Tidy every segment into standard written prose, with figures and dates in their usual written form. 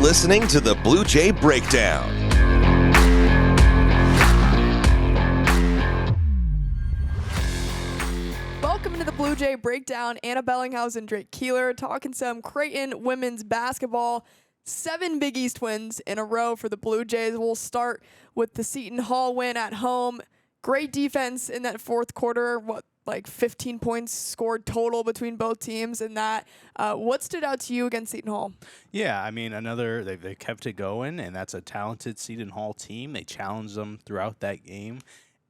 listening to the Bluejay Breakdown. Welcome to the Bluejay Breakdown. Anna Bellinghausen and Drake Keeler talking some Creighton women's basketball. 7 Big East wins in a row for the Bluejays. We'll start with the Seton Hall win at home. Great defense in that fourth quarter. 15 points scored total between both teams in that. What stood out to you against Seton Hall? Yeah, I mean, they kept it going, and that's a talented Seton Hall team. They challenged them throughout that game,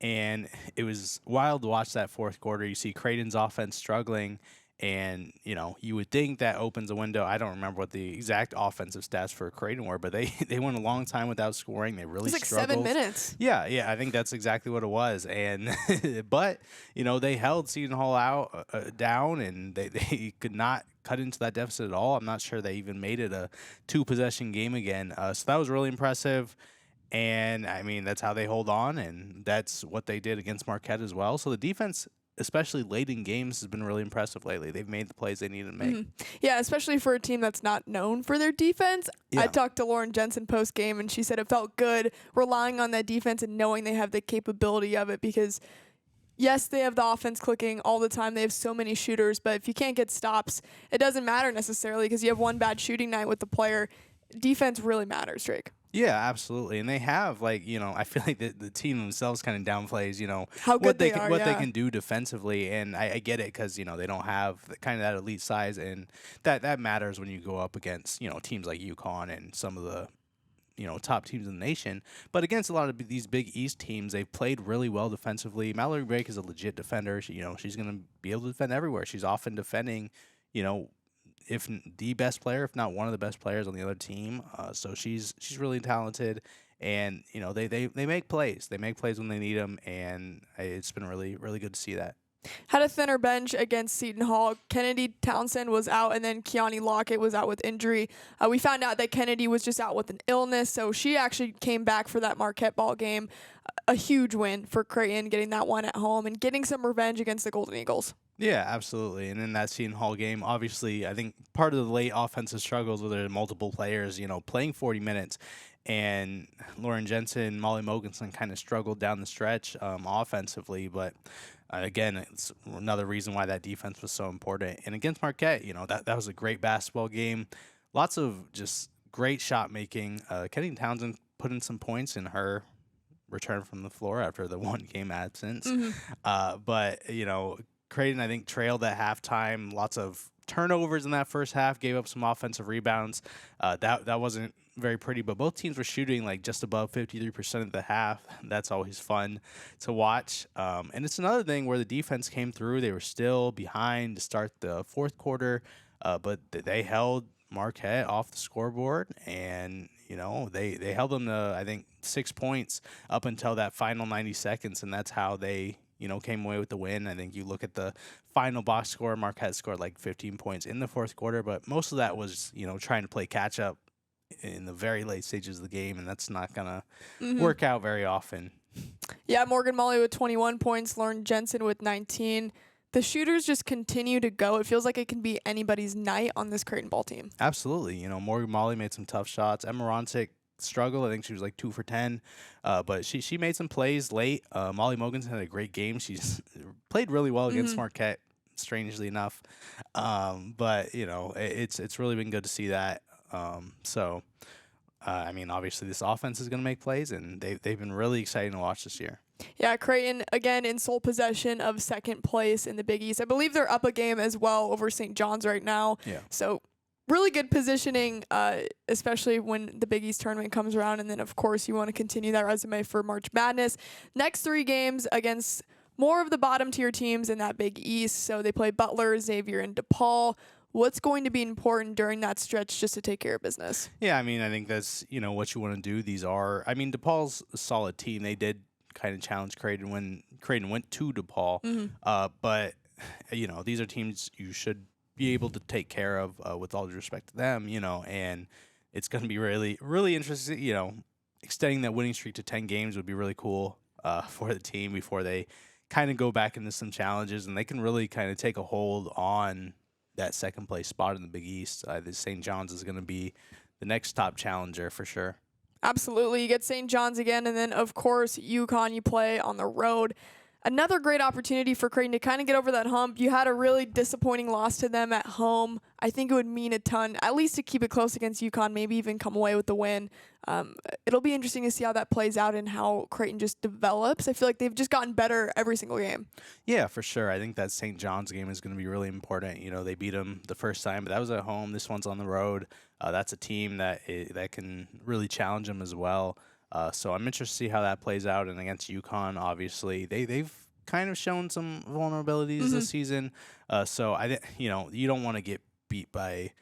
and it was wild to watch that fourth quarter. You see Creighton's offense struggling, and, you would think that opens a window. I don't remember what the exact offensive stats for Creighton were, but they went a long time without scoring. They really struggled. 7 minutes. Yeah, I think that's exactly what it was. And but, they held Seton Hall down, and they could not cut into that deficit at all. I'm not sure they even made it a 2-possession game again. So that was really impressive. And, I mean, that's how they hold on, and that's what they did against Marquette as well. So the defense, especially late in games, has been really impressive lately. They've made the plays they needed to make. Mm-hmm. Yeah, especially for a team that's not known for their defense. Yeah. I talked to Lauren Jensen post-game, and she said it felt good relying on that defense and knowing they have the capability of it because, yes, they have the offense clicking all the time. They have so many shooters, but if you can't get stops, it doesn't matter necessarily because you have one bad shooting night with the player. Defense really matters, Drake. Yeah, absolutely. And they have, I feel like the team themselves kind of downplays, how good what they can do defensively. And I get it because, they don't have that elite size. And that matters when you go up against, teams like UConn and some of the, top teams in the nation. But against a lot of these Big East teams, they've played really well defensively. Mallory Brake is a legit defender. She's going to be able to defend everywhere. She's often defending, if the best player, if not one of the best players on the other team. So she's really talented, and they make plays. They make plays when they need them, and it's been really, really good to see that. Had a thinner bench against Seton Hall. Kennedy Townsend was out, and then Keani Lockett was out with injury. We found out that Kennedy was just out with an illness, so she actually came back for that Marquette ball game. A huge win for Creighton, getting that one at home and getting some revenge against the Golden Eagles. Yeah, absolutely. And in that Seton Hall game, obviously, I think part of the late offensive struggles were there multiple players, playing 40 minutes. And Lauren Jensen, Molly Mogensen kind of struggled down the stretch offensively. But, again, it's another reason why that defense was so important. And against Marquette, that was a great basketball game. Lots of just great shot making. Kennedy Townsend put in some points in her return from the floor after the one-game absence. Mm-hmm. But, Creighton, I think, trailed at halftime. Lots of turnovers in that first half, gave up some offensive rebounds. That wasn't very pretty, but both teams were shooting just above 53% of the half. That's always fun to watch. And it's another thing where the defense came through. They were still behind to start the fourth quarter, but they held Marquette off the scoreboard, and they held them to, I think, 6 points up until that final 90 seconds, and that's how they came away with the win. I think you look at the final box score, Marquette scored 15 points in the fourth quarter, but most of that was, trying to play catch up in the very late stages of the game, and that's not going to work out very often. Yeah, Morgan Molly with 21 points, Lauren Jensen with 19. The shooters just continue to go. It feels like it can be anybody's night on this Creighton ball team. Absolutely. Morgan Molly made some tough shots. Emma Ronsick struggled. I think she was 2 for 10, but she made some plays late. Molly Mogensen had a great game. She's played really well against Marquette, strangely enough. But it's really been good to see that. I mean, obviously this offense is going to make plays, and they've been really exciting to watch this year. Yeah, Creighton, again, in sole possession of second place in the Big East. I believe they're up a game as well over St. John's right now. Yeah. So really good positioning, especially when the Big East tournament comes around. And then, of course, you want to continue that resume for March Madness. Next 3 games against more of the bottom-tier teams in that Big East. So they play Butler, Xavier, and DePaul. What's going to be important during that stretch just to take care of business? Yeah, I mean, I think that's, what you want to do. DePaul's a solid team. They did kind of challenge Creighton when Creighton went to DePaul. But, these are teams you should be able to take care of with all due respect to them, and it's going to be really, really interesting. Extending that winning streak to 10 games would be really cool for the team before they kind of go back into some challenges, and they can really kind of take a hold on that second place spot in the Big East. The St. John's is going to be next top challenger for sure. Absolutely. You get St. John's again, and then, of course, UConn you play on the road. Another great opportunity for Creighton to kind of get over that hump. You had a really disappointing loss to them at home. I think it would mean a ton, at least to keep it close against UConn, maybe even come away with the win. It'll be interesting to see how that plays out and how Creighton just develops. I feel like they've just gotten better every single game. Yeah, for sure. I think that St. John's game is going to be really important. You know, they beat them the first time, but that was at home. This one's on the road. That's a team that can really challenge them as well. So I'm interested to see how that plays out. And against UConn, obviously, they've kind of shown some vulnerabilities this season. So you don't want to get beat by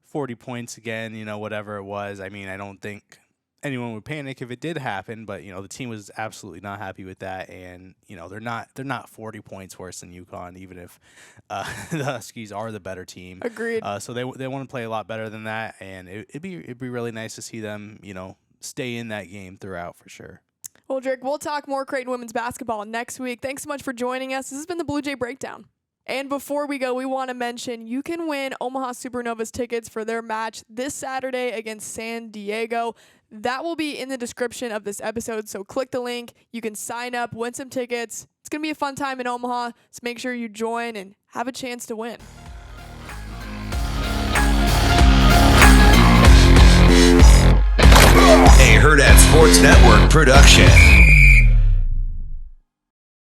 40 points again. You know, whatever it was. I mean, I don't think anyone would panic if it did happen, but the team was absolutely not happy with that. And they're not 40 points worse than UConn, even if the Huskies are the better team. Agreed. So they want to play a lot better than that, and it'd be really nice to see them stay in that game throughout for sure. Well, Drake, we'll talk more Creighton women's basketball next week. Thanks so much for joining us. This has been the Bluejay Breakdown. And before we go, we want to mention you can win Omaha Supernovas tickets for their match this Saturday against San Diego. That will be in the description of this episode, so click the link. You can sign up, win some tickets. It's going to be a fun time in Omaha, so make sure you join and have a chance to win. A Hurrdat Sports Network production.